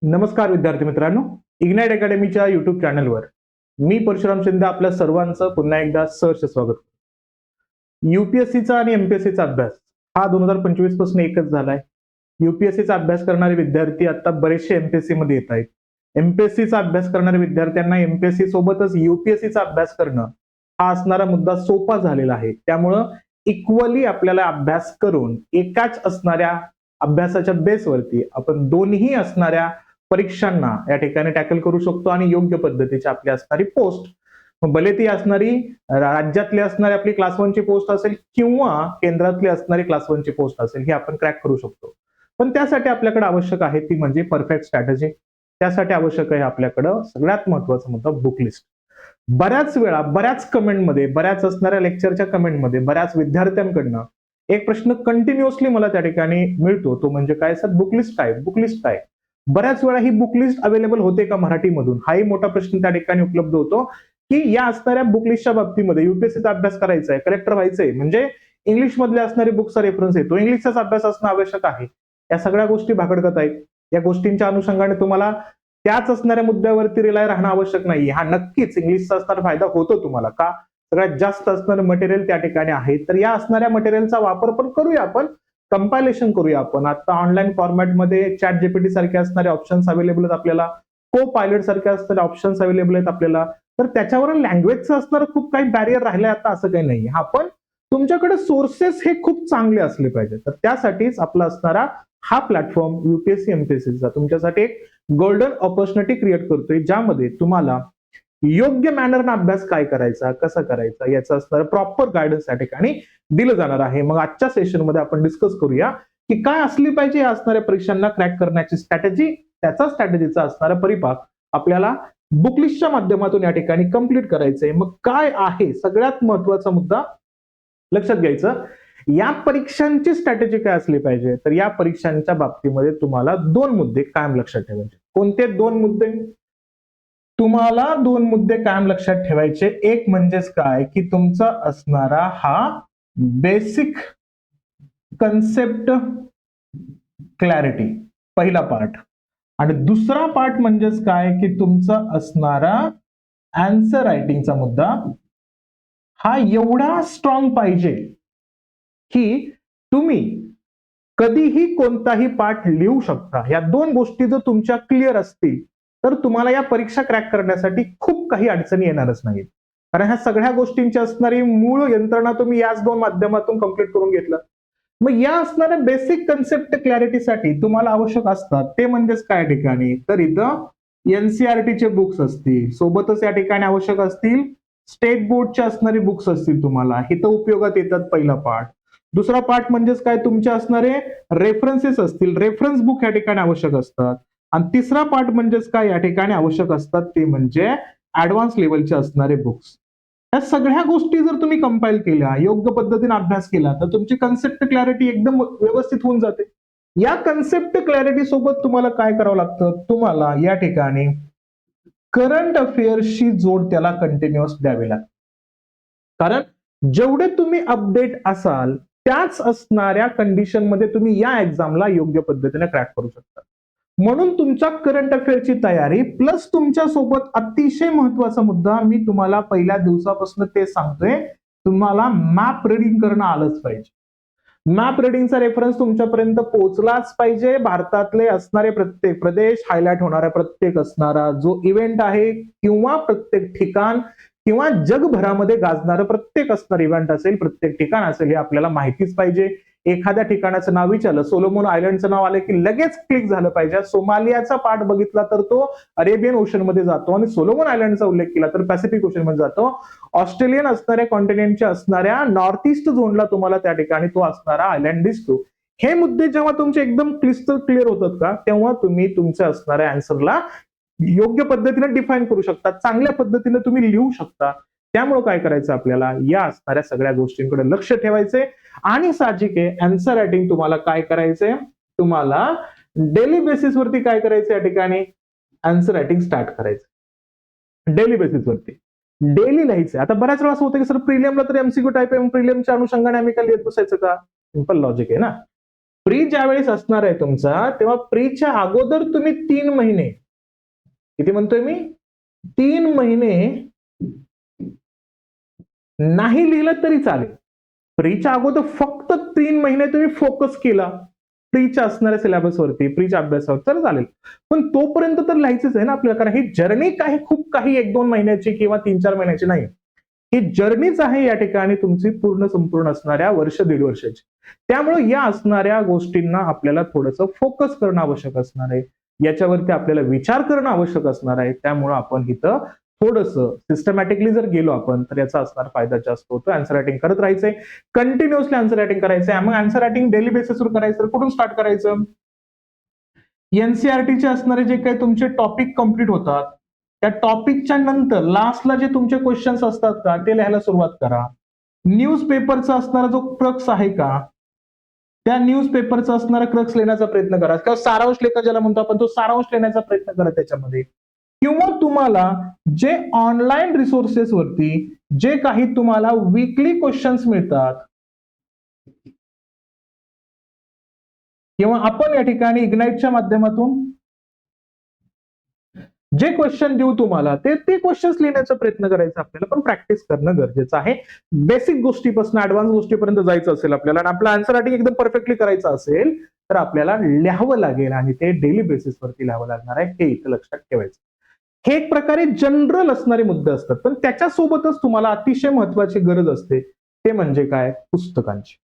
नमस्कार विद्यार्थी मित्रांनो, इग्नाइट अकॅडमीच्या युट्यूब चॅनलवर मी परशुराम शिंदे आपल्या सर्वांचं पुन्हा एकदा सहर्ष स्वागत करतो. युपीएससीचा आणि एमपीएससीचा अभ्यास हा 2025 पासून एकच झालाय. युपीएससीचा अभ्यास करणारे विद्यार्थी आता बरेचसे एमपीएससी मध्ये येत आहेत. एमपीएससीचा अभ्यास करणाऱ्या विद्यार्थ्यांना एमपीएससी सोबतच युपीएससीचा अभ्यास करणं हा असणारा मुद्दा सोपा झालेला आहे. त्यामुळं इक्वली आपल्याला अभ्यास करून एकाच असणाऱ्या अभ्यासाच्या बेसवरती आपण दोन्ही असणाऱ्या परीक्षांना या ठिकाणी टॅकल करू शकतो आणि योग्य पद्धतीची आपली असणारी पोस्ट, भले ती असणारी राज्यातली असणारी आपली क्लास 1 ची पोस्ट असेल किंवा केंद्रातली असणारी क्लास 1 ची पोस्ट असेल, ही आपण क्रॅक करू शकतो. पण त्यासाठी आपल्याकडे आवश्यक आहे ती म्हणजे परफेक्ट स्ट्रॅटेजी. त्यासाठी आवश्यक आहे आपल्याकडं सगळ्यात महत्वाचा मुद्दा बुक लिस्ट. बऱ्याच वेळा बऱ्याच कमेंटमध्ये, बऱ्याच असणाऱ्या लेक्चरच्या कमेंटमध्ये बऱ्याच विद्यार्थ्यांकडनं एक प्रश्न कंटिन्युअसली मला त्या ठिकाणी मिळतो, तो म्हणजे काय सर, बुक लिस्ट काय, बुक लिस्ट काय. बऱ्याच वेळा ही बुक लिस्ट अवेलेबल होते का मराठीमधून, हाही मोठा प्रश्न त्या ठिकाणी उपलब्ध होतो. की या असणाऱ्या बुक लिस्टच्या बाबतीमध्ये युपीएससीचा अभ्यास करायचा आहे, कलेक्टर व्हायचंय म्हणजे इंग्लिश मधले असणारे बुकचा रेफरन्स येतो, इंग्लिशचाच अभ्यास असणं आवश्यक आहे. या सगळ्या गोष्टी भाकडकत आहेत. या गोष्टींच्या अनुषंगाने तुम्हाला त्याच असणाऱ्या मुद्द्यावरती रिलाय राहणं आवश्यक नाही. हा नक्कीच इंग्लिशचा असणारा फायदा होतो तुम्हाला. का, सगळ्यात जास्त असणारं मटेरियल त्या ठिकाणी आहे. तर या असणाऱ्या मटेरियलचा वापर पण करूया आपण, कंपायलेशन करूया आपण. आता ऑनलाईन फॉर्मॅटमध्ये चॅट जीपीटी सारखे असणारे ऑप्शन्स अवेलेबल आहेत आपल्याला, को पायलट सारखे असणारे ऑप्शन्स अवेलेबल आहेत आपल्याला. तर त्याच्यावर लँग्वेजचं असणारं खूप काही बॅरियर राहिलंय आता, असं काही नाही. हा, पण तुमच्याकडे सोर्सेस हे खूप चांगले असले पाहिजे. तर त्यासाठीच आपला असणारा हा प्लॅटफॉर्म युपीएससी एमपीएससीचा तुमच्यासाठी एक गोल्डन ऑपॉर्च्युनिटी क्रिएट करतोय, ज्यामध्ये तुम्हाला योग्य मॅनरनं अभ्यास काय करायचा, कसा करायचा, याचं असणारं प्रॉपर गायडन्स या ठिकाणी दिलं जाणार आहे. मग आजच्या सेशनमध्ये आपण डिस्कस करूया की काय असली पाहिजे या असणाऱ्या परीक्षांना क्रॅक करण्याची स्ट्रॅटेजी, त्याचा स्ट्रॅटेजीचा असणारा परिपाक आपल्याला बुकलिस्टच्या माध्यमातून या ठिकाणी कंप्लीट करायचंय. मग काय आहे सगळ्यात महत्वाचा मुद्दा लक्षात घ्यायचं, या परीक्षांची स्ट्रॅटेजी काय असली पाहिजे. तर या परीक्षांच्या बाबतीमध्ये तुम्हाला 2 मुद्दे कायम लक्षात ठेवायचे. कोणते 2 मुद्दे? तुम्हाला 2 मुद्दे कायम लक्षात ठेवायचे. एक म्हणजेच काय की तुमचा असणारा हा बेसिक कन्सेप्ट क्लॅरिटी, पहिला पार्ट. आणि दुसरा पार्ट म्हणजेच काय की तुमचा असणारा आन्सर रायटिंगचा मुद्दा हा एवढा स्ट्रॉंग पाहिजे की तुम्ही कधीही कोणताही पाठ लिहू शकता. या 2 गोष्टी जर तुमच्या क्लिअर असतील तर तुम्हाला या परीक्षा क्रॅक करण्यासाठी खूप काही अडचणी येणारच नाहीत. कारण ह्या सगळ्या गोष्टींची असणारी मूळ यंत्रणा तुम्ही याच 2 माध्यमातून कंप्लीट करून घेतलं. मग या असणाऱ्या बेसिक कन्सेप्ट क्लॅरिटीसाठी तुम्हाला आवश्यक असतात ते म्हणजेच काय ठिकाणी, तर इथं एनसीईआरटीचे बुक्स असतील, सोबतच या ठिकाणी आवश्यक असतील स्टेट बोर्डचे असणारे बुक्स असतील तुम्हाला, इथं उपयोगात येतात पहिला पार्ट. दुसरा पार्ट म्हणजेच काय, तुमचे असणारे रेफरन्सेस असतील, रेफरन्स बुक या ठिकाणी आवश्यक असतात. आणि तिसरा पार्ट म्हणजेच काय या ठिकाणी आवश्यक असतात ते म्हणजे ऍडव्हान्स लेवलचे असणारे बुक्स. या सगळ्या गोष्टी जर तुम्ही कंपाईल केल्या, योग्य पद्धतीने अभ्यास केला, तर तुमची कन्सेप्ट क्लॅरिटी एकदम व्यवस्थित होऊन जाते. या कन्सेप्ट क्लॅरिटी सोबत तुम्हाला काय करावं लागतं, तुम्हाला या ठिकाणी करंट अफेअर्सची जोड त्याला कंटिन्युअस द्यावी लागते. कारण जेवढे तुम्ही अपडेट असाल त्याच असणाऱ्या कंडिशन मध्ये तुम्ही या एक्झामला योग्य पद्धतीने क्रॅक करू शकता. म्हणून तुमच्या करंट अफेअरची तयारी प्लस तुमच्या सोबत अतिशय महत्वाचा मुद्दा, मी तुम्हाला पहिल्या दिवसापासून ते सांगतोय, तुम्हाला मॅप रिडिंग करणं आलंच पाहिजे. मॅप रिडिंगचा रेफरन्स तुमच्यापर्यंत पोहोचलाच पाहिजे. भारतातले असणारे प्रत्येक प्रदेश, हायलाइट होणारा प्रत्येक असणारा जो इव्हेंट आहे किंवा प्रत्येक ठिकाण किंवा जगभरामध्ये गाजणारं प्रत्येक असणारं इव्हेंट असेल, प्रत्येक ठिकाण असेल, हे आपल्याला माहितीच पाहिजे. एखाद्या ठिकाणाचं नाव विचारलं, सोलोमोन आयलंडचं नाव आलं की लगेच क्लिक झालं पाहिजे. सोमालियाचा पाठ बघितला तर तो अरेबियन ओशन मध्ये जातो आणि सोलोमन आयलंडचा उल्लेख केला तर पॅसिफिक ओशन मध्ये जातो. ऑस्ट्रेलियन असणाऱ्या कॉन्टिनेंटच्या असणाऱ्या नॉर्थ ईस्ट झोनला तुम्हाला त्या ठिकाणी तो असणारा आयलंड दिसतो. हे मुद्दे जेव्हा तुमचे एकदम क्लिस्टर क्लिअर होतात का, तेव्हा तुम्ही तुमच्या असणाऱ्या आन्सरला योग्य पद्धतीने डिफाईन करू शकता, चांगल्या पद्धतीने तुम्ही लिहू शकता. त्यामुळे काय करायचं, आपल्याला या असणाऱ्या सगळ्या गोष्टींकडे लक्ष ठेवायचंय. आणि साहजिक आहे आन्सर रायटिंग तुम्हाला काय करायचंय, तुम्हाला डेली बेसिसवरती काय करायचं, या ठिकाणी आन्सर रायटिंग स्टार्ट करायचं. डेली बेसिसवरती डेली लिहायचं. आता बऱ्याच वेळा असं होतं की सर प्रिलियमला तर एमसीक्यू टाईप आहे, प्रिलियमच्या अनुषंगाने आम्ही काय लिहित बसायचं का? सिंपल लॉजिक आहे ना. प्री ज्या वेळेस असणार आहे तुमचा, तेव्हा प्रीच्या अगोदर तुम्ही 3 महिने, किती म्हणतोय मी, 3 महिने नाही लिहिलं तरी चालेल. प्रीच्या अगोदर फक्त 3 महिने तुम्ही फोकस केला प्रीच्या असणाऱ्या सिलेबसवरती, प्रीच्या अभ्यासावर, तर चालेल. पण तोपर्यंत तर लिहायचंच आहे ना आपल्याला, कारण ही जर्नी काही खूप काही 1-2 महिन्याची किंवा 3-4 महिन्याची नाही. ही जर्नीच आहे या ठिकाणी तुमची पूर्ण संपूर्ण असणाऱ्या वर्ष 1.5 वर्षाची. त्यामुळे या असणाऱ्या गोष्टींना आपल्याला थोडंसं फोकस करणं आवश्यक असणार आहे. याच्यावरती आपल्याला विचार करणं आवश्यक असणार आहे. त्यामुळे आपण इथं थोडंसं सिस्टमॅटिकली जर गेलो आपण, तर याचा असणार फायदा जास्त होतो. आन्सर रायटिंग करत राहायचंय, कंटिन्युअसली आन्सर रायटिंग करायचंय. मग आन्सर रायटिंग डेली बेसिसवर करायचं, तर कुठून स्टार्ट करायचं? एनसीईआरटीचे असणारे जे काही तुमचे टॉपिक कंप्लीट होतात, त्या टॉपिकच्या नंतर लास्टला जे तुमचे क्वेश्चन्स असतात का, ते लिहायला सुरुवात करा. न्यूज पेपरचा असणारा जो क्रक्स आहे का, त्या न्यूज पेपरचा असणारा क्रक्स लिहिण्याचा प्रयत्न करा, किंवा सारांश लेखन ज्याला म्हणतो आपण, तो सारांश लिहिण्याचा प्रयत्न करा त्याच्यामध्ये. किंवा तुम्हाला जे ऑनलाईन रिसोर्सेस वरती जे काही तुम्हाला वीकली क्वेश्चन्स मिळतात, किंवा आपण या ठिकाणी इग्नाइटच्या माध्यमातून जे क्वेश्चन देऊ तुम्हाला, ते क्वेश्चन्स लिहिण्याचा प्रयत्न करायचा आपल्याला, पण प्रॅक्टिस करणं गरजेचं आहे. बेसिक गोष्टीपासून ऍडव्हान्स गोष्टीपर्यंत जायचं असेल आपल्याला, आणि आपलं आन्सर रायटिंग एकदम परफेक्टली करायचं असेल, तर आपल्याला लिहावं लागेल, आणि ते डेली बेसिसवरती लिहावं लागणार आहे, हे इथं लक्षात ठेवायचं. हे एक प्रकारे जनरल असणारे मुद्दे असतात, पण त्याच्यासोबतच तुम्हाला अतिशय महत्वाची गरज असते, ते म्हणजे काय? पुस्तकांची.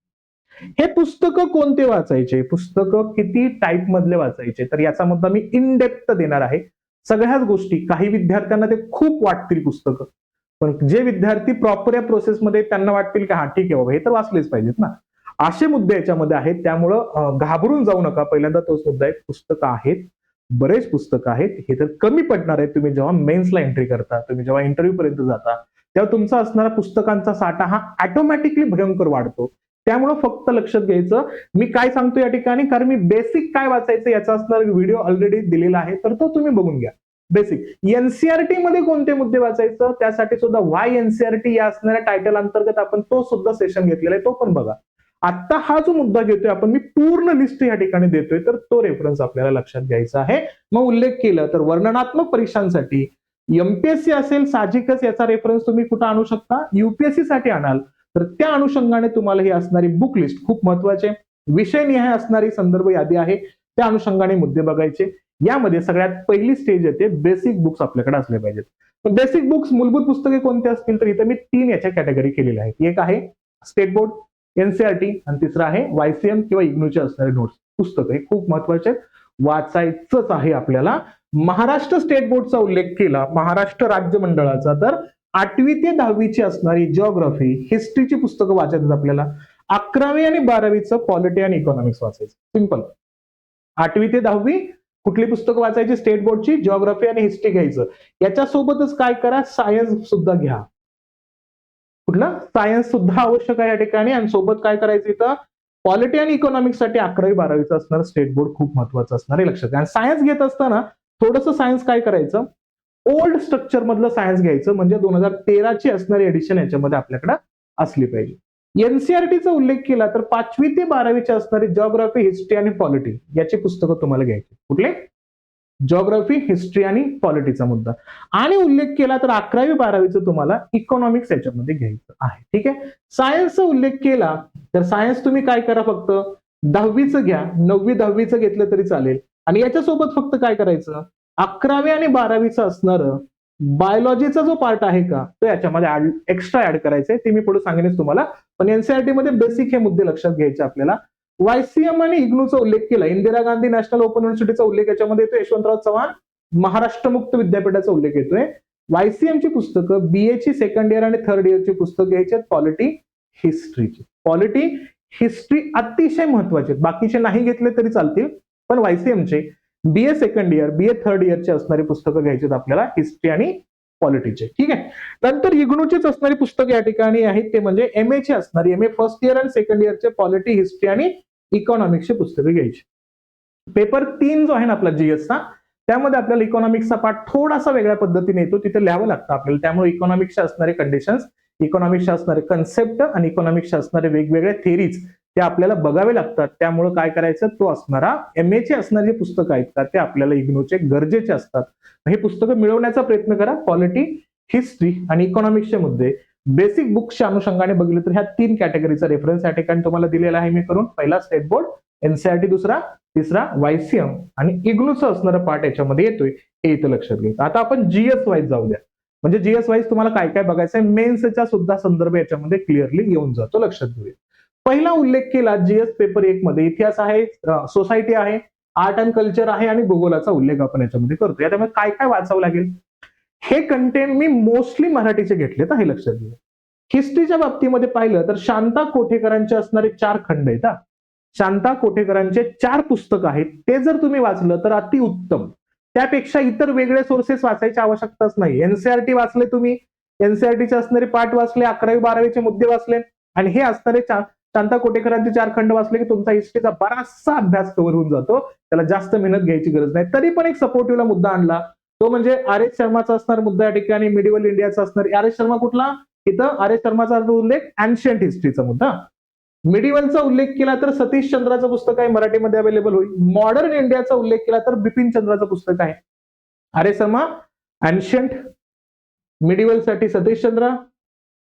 हे पुस्तकं कोणते वाचायचे, पुस्तकं किती टाईप मधले वाचायचे, तर याचा मुद्दा मी इन डेप्थ देणार आहे. सगळ्याच गोष्टी, काही विद्यार्थ्यांना ते खूप वाटतील पुस्तकं, पण जे विद्यार्थी प्रॉपर या प्रोसेसमध्ये त्यांना वाटतील की हा ठीक आहे बाबा, हे तर वाचलेच पाहिजेत ना, असे मुद्दे याच्यामध्ये आहेत. त्यामुळं घाबरून जाऊ नका. पहिल्यांदा तोच मुद्दा आहे, पुस्तकं आहेत, बरेच पुस्तकं आहेत. हे तर कमी पडणार आहे तुम्ही जेव्हा मेन्सला एंट्री करता, तुम्ही जेव्हा इंटरव्ह्यू पर्यंत जाता, तेव्हा तुमचा असणारा पुस्तकांचा साठा हा ऑटोमॅटिकली भयंकर वाढतो. त्यामुळं फक्त लक्षात घ्यायचं, मी काय सांगतो या ठिकाणी, कारण मी बेसिक काय वाचायचं याचा असणारा व्हिडिओ ऑलरेडी दिलेला आहे, तर तो तुम्ही बघून घ्या. बेसिक एनसीईआरटी मध्ये कोणते मुद्दे वाचायचं, त्यासाठी सुद्धा वाय एनसीईआरटी या असणाऱ्या टायटल अंतर्गत आपण तो सुद्धा सेशन घेतलेला आहे, तो पण बघा. आता हा जो मुद्दा घेतोय आपण, मी पूर्ण लिस्ट या ठिकाणी देतोय, तर तो रेफरन्स आपल्याला लक्षात घ्यायचा आहे. मग उल्लेख केला तर वर्णनात्मक परीक्षांसाठी एमपीएससी असेल, साहजिकच याचा रेफरन्स तुम्ही कुठं आणू शकता, यूपीएससी साठी आणाल तर त्या अनुषंगाने तुम्हाला ही असणारी बुक लिस्ट खूप महत्वाचे, विषयनिहाय असणारी संदर्भ यादी आहे, त्या अनुषंगाने मुद्दे बघायचे. यामध्ये सगळ्यात पहिली स्टेज येते, बेसिक बुक्स आपल्याकडे असले पाहिजेत. बेसिक बुक्स, मूलभूत पुस्तके कोणते असतील, तर इथं मी 3 याच्या कॅटेगरी केलेल्या आहेत. एक आहे स्टेट बोर्ड, एनसीईआरटी, आणि तिसरं आहे वायसीएम किंवा इग्नूचे असणारे नोट्स पुस्तकं. हे खूप महत्वाचे, वाचायचंच आहे आपल्याला. महाराष्ट्र स्टेट बोर्डचा उल्लेख केला, महाराष्ट्र राज्य मंडळाचा, तर 8वी ते 10वीची असणारी जिओग्राफी, हिस्ट्रीची पुस्तकं वाचायचं आपल्याला. 11वी आणि 12वीचं पॉलिटी आणि इकॉनॉमिक्स वाचायचं, सिंपल. 8वी ते 10वी कुठली पुस्तकं वाचायची? स्टेट बोर्डची, जिओग्राफी आणि हिस्ट्री घ्यायचं. याच्यासोबतच काय करा, सायन्स सुद्धा घ्या. कुठलं? सायन्स सुद्धा आवश्यक आहे या ठिकाणी, आणि सोबत काय करायचं इथं, पॉलिटी आणि इकॉनॉमिक्स साठी 11वी 12वीचं असणार स्टेट बोर्ड खूप महत्वाचं असणार आहे, लक्षात घ्या. आणि सायन्स घेत असताना थोडंसं सायन्स काय करायचं, ओल्ड स्ट्रक्चर मधलं सायन्स घ्यायचं, म्हणजे 2013ची असणारी एडिशन याच्यामध्ये आपल्याकडे असली पाहिजे. एनसीईआरटीचा उल्लेख केला तर 5वी ते 12वीची असणारी जिओग्राफी, हिस्ट्री आणि पॉलिटी याची पुस्तकं तुम्हाला घ्यायची. कुठले? जिओग्राफी, हिस्ट्री आणि पॉलिटीचा मुद्दा. आणि उल्लेख केला तर 11वी 12वीचं तुम्हाला इकॉनॉमिक्स याच्यामध्ये घ्यायचं आहे, ठीक आहे. सायन्सचा उल्लेख केला तर सायन्स तुम्ही काय करा, फक्त 10वीचं घ्या, 9वी 10वीचं घेतलं तरी चालेल. आणि याच्यासोबत फक्त काय करायचं, 11वी आणि 12वीचं असणारं बायोलॉजीचा जो पार्ट आहे का, तो याच्यामध्ये एक्स्ट्रा ऍड करायचंय, ते मी पुढे सांगेनच तुम्हाला. पण एनसीईआरटी मध्ये बेसिक हे मुद्दे लक्षात घ्यायचे आपल्याला. वायसीएम आणि इग्नूचा उल्लेख केला, इंदिरा गांधी नॅशनल ओपन युनिव्हर्सिटीचा उल्लेख याच्यामध्ये येतो, यशवंतराव चव्हाण महाराष्ट्र मुक्त विद्यापीठाचा उल्लेख येतोय. वायसीएमची पुस्तकं, बीएची सेकंड इयर आणि थर्ड इयरची पुस्तकं घ्यायची, पॉलिटी हिस्ट्रीची. पॉलिटी हिस्ट्री अतिशय महत्वाचे, बाकीचे नाही घेतले तरी चालतील, पण वायसीएमचे BA second year, BA third इयरची असणारी पुस्तकं घ्यायची आपल्याला, हिस्ट्री आणि पॉलिटीचे, ठीक आहे. नंतर इग्नूचीच असणारी पुस्तकं या ठिकाणी आहेत, ते म्हणजे एमए ची असणारी, एमए फर्स्ट इयर आणि सेकंड इयरचे पॉलिटी, हिस्ट्री आणि इकॉनॉमिक्सची पुस्तकं घ्यायची. पेपर 3 जो आहे ना आपला जीएसचा, त्यामध्ये आपल्याला इकॉनॉमिक्सचा पार्ट थोडासा वेगळ्या पद्धतीने येतो, तिथे लिहावं लागतं आपल्याला. त्यामुळे इकॉनॉमिक्सचे असणारे कंडिशन्स, इकॉनॉमिक्सचे असणारे कन्सेप्ट आणि इकॉनॉमिक्सचे असणारे वेगवेगळे थेरीज, ते आपल्याला बघावे लागतात. त्यामुळे काय करायचं, तो असणारा MA चे असणारे जे पुस्तक आहेत का ते आपल्याला इग्नोचे गरजेचे असतात. हे पुस्तकं मिळवण्याचा प्रयत्न करा. पॉलिटी, हिस्ट्री आणि इकॉनॉमिक्सचे मुद्दे बेसिक बुक्सच्या अनुषंगाने बघितले तर ह्या 3 कॅटेगरीचा रेफरन्स या ठिकाणी तुम्हाला दिलेला आहे मी करून. पहिला स्टेट बोर्ड, NCERT दुसरा, तिसरा YCM आणि इग्नूचं असणारं पार्ट याच्यामध्ये येतोय, हे इथं लक्षात घ्यायचं. आता आपण GS वाईज जाऊ द्या. म्हणजे GS वाईज तुम्हाला काय काय बघायचंय, मेन्सचा सुद्धा संदर्भ याच्यामध्ये क्लिअरली येऊन जातो, लक्षात घेऊया. पहिला उल्लेख केला GS पेपर 1 मध्ये इतिहास आहे, सोसायटी आहे, आर्ट अँड कल्चर आहे आणि भूगोलाचा उल्लेख आपण याच्यामध्ये करतो. त्यामुळे काय काय वाचावं लागेल, हे कंटेंट मी मोस्टली मराठीचे घेतलेत, हे लक्षात घ्या. हिस्ट्रीच्या बाबतीमध्ये पाहिलं तर शांता कोठेकरांचे असणारे 4 खंड आहेत. शांता कोठेकरांचे 4 पुस्तक आहेत, ते जर तुम्ही वाचलं तर अतिउत्तम. त्यापेक्षा इतर वेगळे सोर्सेस वाचायची आवश्यकताच नाही. NCERT वाचले तुम्ही, NCERTचे असणारे पाठ वाचले, 11वी 12वीचे मुद्दे वाचले आणि हे असणारे शांता कोठेकरांचे 4 खंड वाचले की तुमचा हिस्ट्रीचा बराचसा अभ्यास कव्हर होऊन जातो. त्याला जास्त मेहनत घ्यायची गरज नाही. तरी पण एक सपोर्टिव्हला मुद्दा आणला, तो म्हणजे RS शर्माचा असणार मुद्दा या ठिकाणी, मिडिवल इंडियाचा असणार. RS शर्मा कुठला, इथं RS शर्माचा उल्लेख एन्शियंट हिस्ट्रीचा मुद्दा. मिडिवलचा उल्लेख केला तर सतीश चंद्राचं पुस्तक आहे, मराठीमध्ये अवेलेबल होईल. मॉडर्न इंडियाचा उल्लेख केला तर बिपिन चंद्राचं पुस्तक आहे. RS शर्मा एन्शियंट, मिडिवल साठी सतीश चंद्र,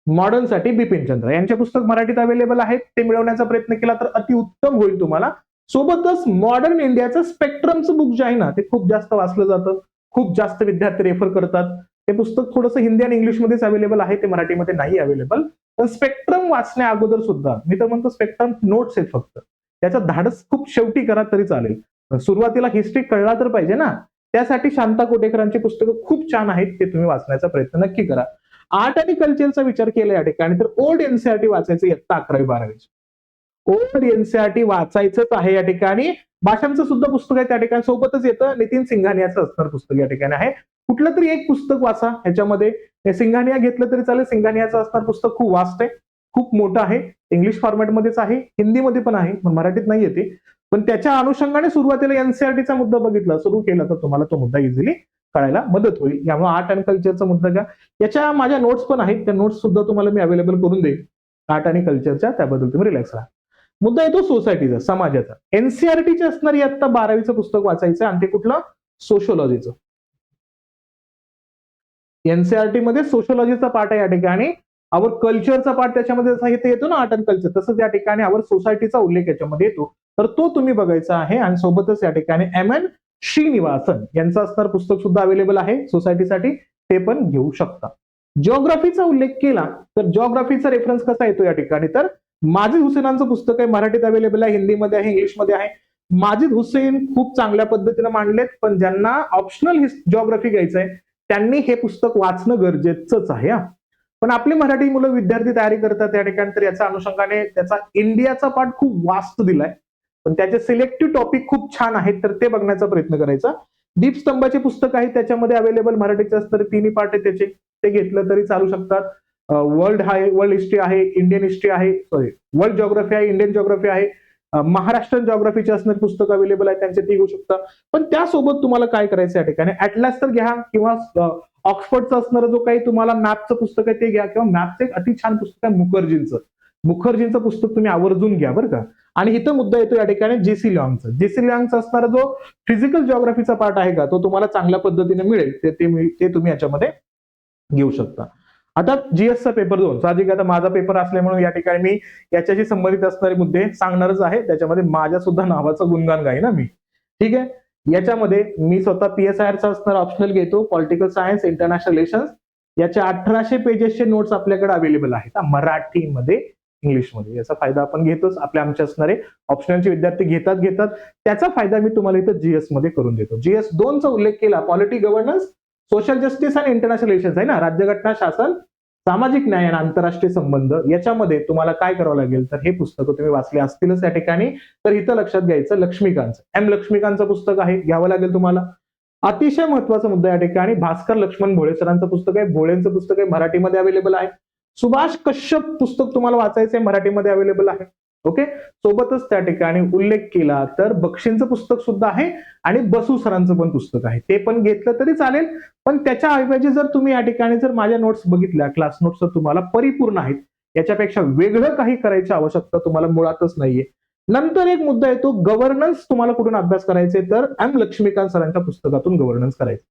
मॉडर्न साठी बिपिन चंद्र यांचे पुस्तक मराठीत अवेलेबल आहेत. ते मिळवण्याचा प्रयत्न केला तर अतिउत्तम होईल तुम्हाला. सोबतच मॉडर्न इंडियाचं स्पेक्ट्रमचं बुक जे आहे ना, ते खूप जास्त वाचलं जातं, खूप जास्त विद्यार्थी रेफर करतात. ते पुस्तक थोडंसं हिंदी आणि इंग्लिशमध्येच अवेलेबल आहे, ते मराठीमध्ये नाही अवेलेबल. पण स्पेक्ट्रम वाचण्या अगोदर सुद्धा मी तर म्हणतो स्पेक्ट्रम नोट्स आहेत फक्त, त्याचं धाडस खूप शेवटी करा तरी चालेल. सुरुवातीला हिस्ट्री कळला तर पाहिजे ना, त्यासाठी शांता कोठेकरांची पुस्तकं खूप छान आहेत, ते तुम्ही वाचण्याचा प्रयत्न नक्की करा. आर्ट आणि कल्चरचा विचार केला या ठिकाणी तर ओल्ड NCERT वाचायचं इयत्ता 11वी 12वी. ओल्ड NCERT वाचायचंच आहे या ठिकाणी. भाषांचं सुद्धा पुस्तक आहे त्या ठिकाणी सोबतच येतं. नितीन सिंघानियाचं असणार पुस्तक या ठिकाणी आहे. कुठलं तरी एक पुस्तक वाचा ह्याच्यामध्ये. सिंघानिया घेतलं तरी चालेल. सिंघानियाचं असणार पुस्तक खूप वास्ट आहे, खूप मोठं आहे, इंग्लिश फॉर्मॅटमध्येच आहे, हिंदीमध्ये पण आहे, पण मराठीत नाही येते. पण त्याच्या अनुषंगाने सुरुवातीला NCERTचा मुद्दा बघितला, सुरू केला तर तुम्हाला तो मुद्दा इझिली कळायला मदत होईल. यामुळे आर्ट अँड कल्चरचा मुद्दा घ्या. याच्या माझ्या नोट्स पण आहेत, त्या नोट्स सुद्धा तुम्हाला मी अवेलेबल करून देईन आर्ट आणि कल्चरच्या, त्याबद्दल तुम्ही रिलॅक्स राहा. मुद्दा येतो सोसायटीचा, समाजाचा. NCERTचे असणारी आता 12वीचं पुस्तक वाचायचं आणि ते कुठलं, सोशोलॉजीचं. NCERT मध्ये सोशोलॉजीचा पार्ट आहे या ठिकाणी. आवर कल्चरचा पार्ट त्याच्यामध्ये जसा इथे येतो ना आर्ट अँड कल्चर, तसंच या ठिकाणी आवर सोसायटीचा उल्लेख याच्यामध्ये येतो. तर तो तुम्ही बघायचा आहे. आणि सोबतच या ठिकाणी MN श्रीनिवासन यांचं असणार पुस्तक सुद्धा अवेलेबल आहे सोसायटीसाठी, ते पण घेऊ शकता. जिओग्राफीचा उल्लेख केला तर जिओग्राफीचा रेफरन्स कसा येतो या ठिकाणी, तर माजिद हुसेनांचं पुस्तक आहे, मराठीत अवेलेबल आहे, हिंदीमध्ये आहे, इंग्लिशमध्ये आहे. माजिद हुसेन खूप चांगल्या पद्धतीने मांडलेत, पण ज्यांना ऑप्शनल जिओग्राफी घ्यायचंय त्यांनी हे पुस्तक वाचणं गरजेचंच आहे. पण आपली मराठी मुलं विद्यार्थी तयारी करतात त्या ठिकाणी, तर याच्या अनुषंगाने त्याचा इंडियाचा पार्ट खूप वास्ट दिलाय, पण त्याचे सिलेक्टिव्ह टॉपिक खूप छान आहेत, तर ते बघण्याचा प्रयत्न करायचा. दीपस्तंभाचे पुस्तक आहे त्याच्यामध्ये अवेलेबल, मराठीचे असणारे 3 पार्ट आहे त्याचे, ते घेतलं तरी चालू शकतात. वर्ल्ड आहे, वर्ल्ड हिस्ट्री आहे, इंडियन हिस्ट्री आहे, सॉरी वर्ल्ड जिओग्राफी आहे, इंडियन जिओग्राफी आहे, महाराष्ट्रीयन जिओग्राफीचे असणारे पुस्तक अवेलेबल आहे, त्यांचे ते घेऊ शकता. पण त्यासोबत तुम्हाला काय करायचं या ठिकाणी, ॲटलास तर घ्या किंवा ऑक्सफर्डचं असणारं जो काही तुम्हाला मॅपचं पुस्तक आहे ते घ्या, किंवा मॅपचं एक अति छान पुस्तक आहे मुखर्जींचं पुस्तक तुम्ही आवर्जून घ्या बरं का. आणि इथं मुद्दा येतो या ठिकाणी JC लिऑंगचा असणारा जो फिजिकल जिओग्राफीचा पार्ट आहे का, तो तुम्हाला चांगल्या पद्धतीने मिळेल, ते तुम्ही याच्यामध्ये घेऊ शकता. आता GSचा पेपर 2 साहजिक आता माझा पेपर असल्यामुळे या ठिकाणी मी याच्याशी संबंधित असणारे मुद्दे सांगणारच आहे. त्याच्यामध्ये माझ्या सुद्धा नावाचं गुणगान गाई ना मी, ठीक आहे. याच्यामध्ये मी स्वतः PSIRचा असणार ऑप्शनल घेतो, पॉलिटिकल सायन्स, इंटरनॅशनल रिलेशन्स. याच्या 1800 पेजेसचे नोट्स आपल्याकडे अवेलेबल आहेत मराठीमध्ये, इंग्लिशमध्ये. याचा फायदा आपण घेतोच, आमचे असणारे ऑप्शनलचे विद्यार्थी घेतात. त्याचा फायदा मी तुम्हाला इथं GS मध्ये करून देतो. GS 2चा उल्लेख केला, पॉलिटी गव्हर्नन्स, सोशल जस्टिस आणि इंटरनॅशनल रिलेशन्स आहे ना, राज्यघटना, शासन, सामाजिक न्याय आणि आंतरराष्ट्रीय संबंध. याच्यामध्ये तुम्हाला काय करावं लागेल, तर हे पुस्तकं तुम्ही वाचले असतीलच या ठिकाणी, तर इथं लक्षात घ्यायचं लक्ष्मीकांतचं, लक्ष्मीकांतचं पुस्तक आहे, घ्यावं लागेल तुम्हाला. अतिशय महत्वाचा मुद्दा या ठिकाणी भास्कर लक्ष्मण भोळे सरांचं पुस्तक आहे, भोळेंचं पुस्तक आहे, मराठीमध्ये अवेलेबल आहे. सुभाष कश्यप पुस्तक तुम्हाला वाचायचंय, मराठीमध्ये अवेलेबल आहे. ओके. सोबतच त्या ठिकाणी उल्लेख केला तर बक्षींचं पुस्तक सुद्धा आहे आणि बसू सरांचं पण पुस्तक आहे, ते पण घेतलं तरी चालेल. पण त्याच्या ऐवजी जर तुम्ही या ठिकाणी जर माझ्या नोट्स बघितल्या, क्लास नोट्स तर तुम्हाला परिपूर्ण आहेत. याच्यापेक्षा वेगळं काही करायची आवश्यकता तुम्हाला मुळातच नाहीये. नंतर एक मुद्दा येतो गव्हर्नन्स. तुम्हाला कुठून अभ्यास करायचे तर एम लक्ष्मीकांत सरांच्या पुस्तकातून गव्हर्नन्स करायचं.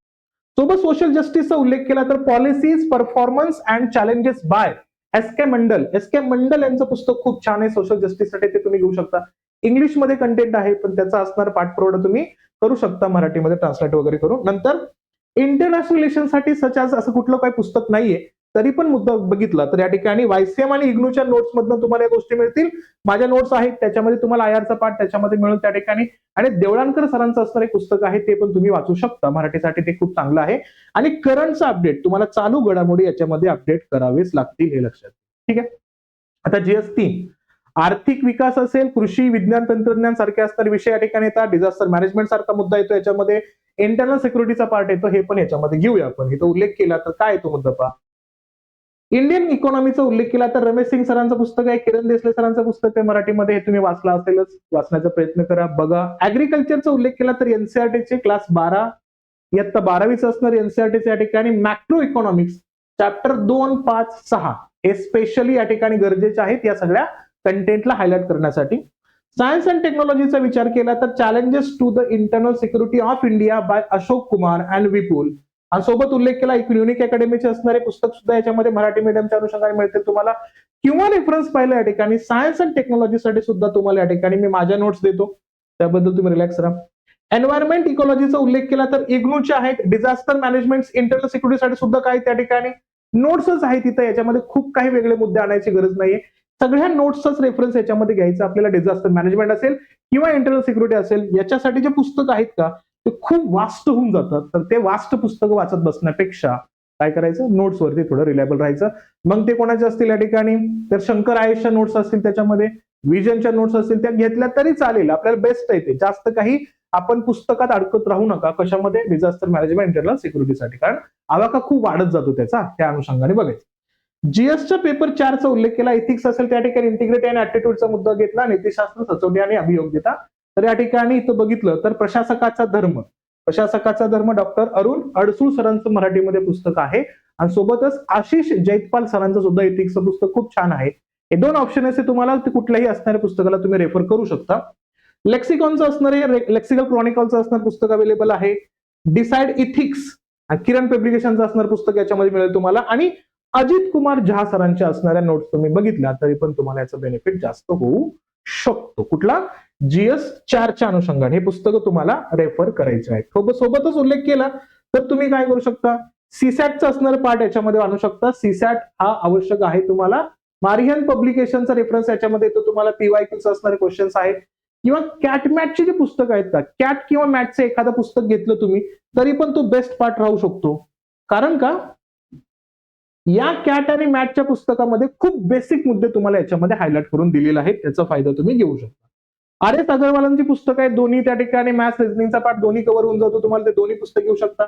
सोबत सोशल जस्टिसचा उल्लेख केला तर policies performance and challenges by S K Mandal. S K Mandal यांचं पुस्तक खूप छान आहे सोशल जस्टिससाठी, ते तुम्ही घेऊ शकता. इंग्लिशमध्ये कंटेंट आहे पण त्याचा असणारा पाठपुरावा तुम्ही करू शकता मराठीमध्ये ट्रान्सलेट वगैरे करून. नंतर इंटरनॅशनल रिलेशनसाठी सच आज असं कुठलं काही पुस्तक नाहीये, तरी पण मुद्दा बघितला तर या ठिकाणी वायसीएम आणि इग्नूच्या नोट्स मधनं तुम्हाला या गोष्टी मिळतील. माझ्या नोट्स आहेत त्याच्यामध्ये तुम्हाला आयआरचा पाठ त्याच्यामध्ये मिळेल त्या ठिकाणी. आणि देवळानकर सरांचं असणारं एक पुस्तक आहे ते पण तुम्ही वाचू शकता मराठीसाठी, ते खूप चांगलं आहे. आणि करंटचं अपडेट तुम्हाला चालू घडामोडी याच्यामध्ये अपडेट करावेच लागतील हे लक्षात. ठीक आहे. आता GS3 आर्थिक विकास असेल, कृषी विज्ञान तंत्रज्ञान सारखे असणारे विषय या ठिकाणी येतात. डिझास्टर मॅनेजमेंट सारखा मुद्दा येतो याच्यामध्ये. इंटरनल सिक्युरिटीचा पार्ट येतो, हे पण याच्यामध्ये घेऊया आपण. इथं उल्लेख केला तर काय येतो मुद्दा पहा. इंडियन इकॉनॉमीचा उल्लेख केला तर रमेश सिंग सरांचं पुस्तक आहे, किरण देसले सरांचं पुस्तक आहे मराठीमध्ये, हे तुम्ही वाचला असेलच, वाचण्याचा प्रयत्न करा, बघा. ऍग्रिकल्चरचा उल्लेख केला तर एनसीआरटीचे क्लास 12 इयत्ता 12वीचं असणार एनसीआरटीचे या ठिकाणी. मॅक्रो इकॉनॉमिक्स चॅप्टर 2, 5, 6 हे स्पेशली या ठिकाणी गरजेचे आहेत या सगळ्या कंटेंटला हायलाइट करण्यासाठी. सायन्स अँड टेक्नॉलॉजीचा विचार केला तर challenges to the internal security of India by Ashok Kumar and Vipul. आणि सोबत उल्लेख केला एक युनिक अकॅडमीचे असणारे पुस्तक सुद्धा याच्यामध्ये मराठी मीडियमच्या अनुषंगाने मिळतील तुम्हाला. किंवा रेफरन्स पाहिलं या ठिकाणी सायन्स अँड टेक्नॉलॉजीसाठी सुद्धा तुम्हाला या ठिकाणी मी माझ्या नोट्स देतो, त्याबद्दल तुम्ही रिलॅक्स राहा. एन्व्हायरमेंट इकॉलॉजीचा उल्लेख केला तर इग्नूचे आहेत. डिझास्टर मॅनेजमेंट इंटरनल सिक्युरिटीसाठी सुद्धा काही त्या ठिकाणी नोट्सच आहेत तिथं, याच्यामध्ये खूप काही वेगळे मुद्दे आणायची गरज नाहीये. सगळ्या नोट्सचाच रेफरन्स याच्यामध्ये घ्यायचा आपल्याला. डिझास्टर मॅनेजमेंट असेल किंवा इंटरनल सिक्युरिटी असेल याच्यासाठी जे पुस्तक आहेत का ते खूप वास्ट होऊन जातात, तर ते वास्ट पुस्तकं वाचत बसण्यापेक्षा काय करायचं, नोट्स वरती थोडं रिलायबल राहायचं. मग ते कोणाचे असतील या ठिकाणी तर शंकर आयेशच्या नोट्स असतील, त्याच्यामध्ये विजनच्या नोट्स असतील, त्या घेतल्या तरी चालेल, आपल्याला बेस्ट आहे ते. जास्त काही आपण पुस्तकात अडकत राहू नका. कशामध्ये, डिझास्टर मॅनेजमेंट इंटरनल सिक्युरिटीसाठी, कारण आवाका खूप वाढत जातो त्याचा, त्या अनुषंगाने बघायचं. जीएसच्या पेपर 4चा उल्लेख केला. इथिक्स असेल त्या ठिकाणी इंटिग्रिटी आणि ऍटिट्यूडचा मुद्दा घेतला. नीतिशास्त्र, सचोटी आणि अभियोग्यता. तर या ठिकाणी इथं बघितलं तर प्रशासकाचा धर्म, प्रशासकाचा धर्म डॉक्टर अरुण अडसूळ सरांचं मराठीमध्ये पुस्तक आहे. आणि सोबतच आशिष जैतपाल सरांचं सुद्धा इथिक्सचं पुस्तक खूप छान आहे. हे दोन ऑप्शन असे तुम्हाला, कुठल्याही असणाऱ्या पुस्तकाला तुम्ही रेफर करू शकता. लेक्सिकॉनचं असणारे लेक्सिकल क्रॉनिकलचं असणारं पुस्तक अवेलेबल आहे. डिसाइड इथिक्स किरण पब्लिकेशनचं असणारं पुस्तक याच्यामध्ये मिळेल तुम्हाला. आणि अजित कुमार झा सरांच्या असणाऱ्या नोट्स तुम्ही बघितल्या तरी पण तुम्हाला याचं बेनिफिट जास्त होऊ शकतो. कुठला, जीएस 4च्या अनुषंगाने हे पुस्तकं तुम्हाला रेफर करायचे आहेत. सोबतच उल्लेख केला तर तुम्ही काय करू शकता, सीसॅटचं असणारं पार्ट याच्यामध्ये आणू शकता. सीसॅट हा आवश्यक आहे तुम्हाला. मारियन पब्लिकेशनचा रेफरन्स याच्यामध्ये येतो तुम्हाला. पीवायक्यूचे असणारे क्वेश्चन्स आहेत. किंवा कॅट मॅटचे जे पुस्तक आहेत का, कॅट किंवा मॅटचं एखादं पुस्तक घेतलं तुम्ही तरी पण तो बेस्ट पार्ट राहू शकतो. कारण का, या कॅट आणि मॅटच्या पुस्तकामध्ये खूप बेसिक मुद्दे तुम्हाला याच्यामध्ये हायलाइट करून दिलेले आहेत. त्याचा फायदा तुम्ही घेऊ शकता. आर एस अगरवालांची पुस्तक आहेत, दोन्ही त्या ठिकाणी मॅथ्स रिझनिंगचा पार्ट दोन्ही कव्हर होऊन जातो तुम्हाला, ते दोन्ही पुस्तक घेऊ शकता.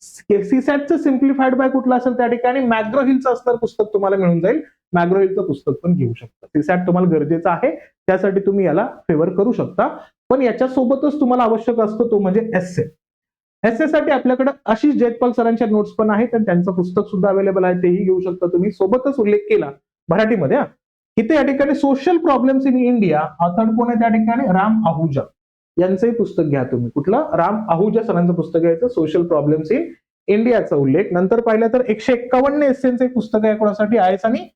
सीसॅटचं सिम्प्लिफाईड बाय कुठलं असेल त्या ठिकाणी मॅग्रो हिलचं असणारं पुस्तक तुम्हाला मिळून जाईल. मॅग्रो हिलचं पुस्तक पण घेऊ शकता. सीसॅट तुम्हाला गरजेचं आहे, त्यासाठी तुम्ही याला फेवर करू शकता. पण याच्यासोबतच तुम्हाला आवश्यक असतो तो म्हणजे एस्से. एस्से साठी आपल्याकडे आशिष जैतपाल सरांच्या नोट्स पण आहेत आणि त्यांचं पुस्तक सुद्धा अवेलेबल आहे, तेही घेऊ शकता तुम्ही. सोबतच उल्लेख केला मराठीमध्ये, इथे या ठिकाणी social problems in India, author कोण आहे त्या ठिकाणी, राम आहुजा यांचंही पुस्तक घ्या तुम्ही. कुठलं, राम आहुजा सरांचं पुस्तक घ्यायचं, सोशल प्रॉब्लेम्स इन इंडियाचा उल्लेख. नंतर पाहिलं तर 151 एस्सेंचं एक पुस्तक आहे कोणासाठी, आयएस आणि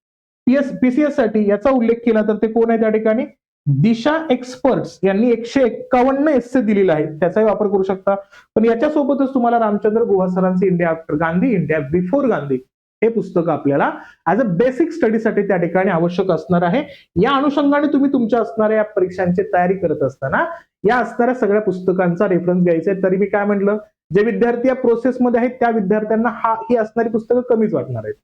पीसीएस साठी. याचा उल्लेख केला तर ते कोण आहे त्या ठिकाणी, दिशा एक्सपर्ट्स यांनी 151 एस्से दिलेला आहे, त्याचाही वापर करू शकता. पण याच्यासोबतच तुम्हाला रामचंद्र गुहा सरांचे India after Gandhi, India before Gandhi हे पुस्तक आपल्याला ऍज अ बेसिक स्टडीसाठी त्या ठिकाणी आवश्यक असणार आहे. या अनुषंगाने तुम्ही तुमच्या असणाऱ्या परीक्षांची तयारी करत असताना या असणाऱ्या सगळ्या पुस्तकांचा रेफरन्स घ्यायचा आहे. तरी मी काय म्हटलं, जे विद्यार्थी या प्रोसेसमध्ये आहेत त्या विद्यार्थ्यांना ही असणारी पुस्तकं कमीच वाटणार आहेत.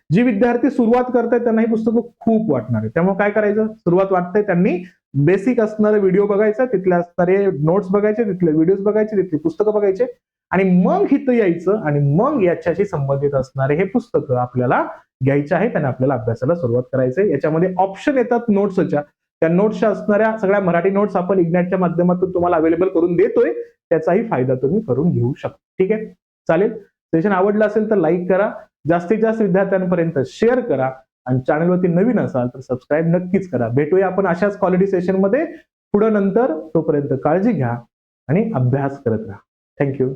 जी विद्यार्थी सुरुवात करतायत त्यांना ही पुस्तकं खूप वाटणार आहे. त्यामुळे काय करायचं, सुरुवात वाटतंय त्यांनी बेसिक असणारे व्हिडिओ बघायचा, तिथले असणारे नोट्स बघायचे, तिथले व्हिडिओज बघायचे, तिथली पुस्तकं बघायचे आणि मग इथं यायचं आणि मग याच्याशी संबंधित असणारे हे पुस्तकं आपल्याला घ्यायचे आहेत आणि आपल्याला अभ्यासाला सुरुवात करायचंय. याच्यामध्ये ऑप्शन येतात नोट्सच्या, त्या नोट्सच्या असणाऱ्या सगळ्या मराठी नोट्स आपण इग्नाइटच्या माध्यमातून तुम्हाला अवेलेबल करून देतोय, त्याचाही फायदा तुम्ही करून घेऊ शकता. ठीक आहे, चालेल. सेशन आवडलं असेल तर लाईक करा, जास्तीत जास्त विद्यार्थ्यांपर्यंत शेअर करा आणि चॅनलवरती नवीन असाल तर सबस्क्राईब नक्कीच करा. भेटूया आपण अशाच क्वालिटी सेशनमध्ये पुढे नंतर. तोपर्यंत काळजी घ्या आणि अभ्यास करत राहा. थँक्यू.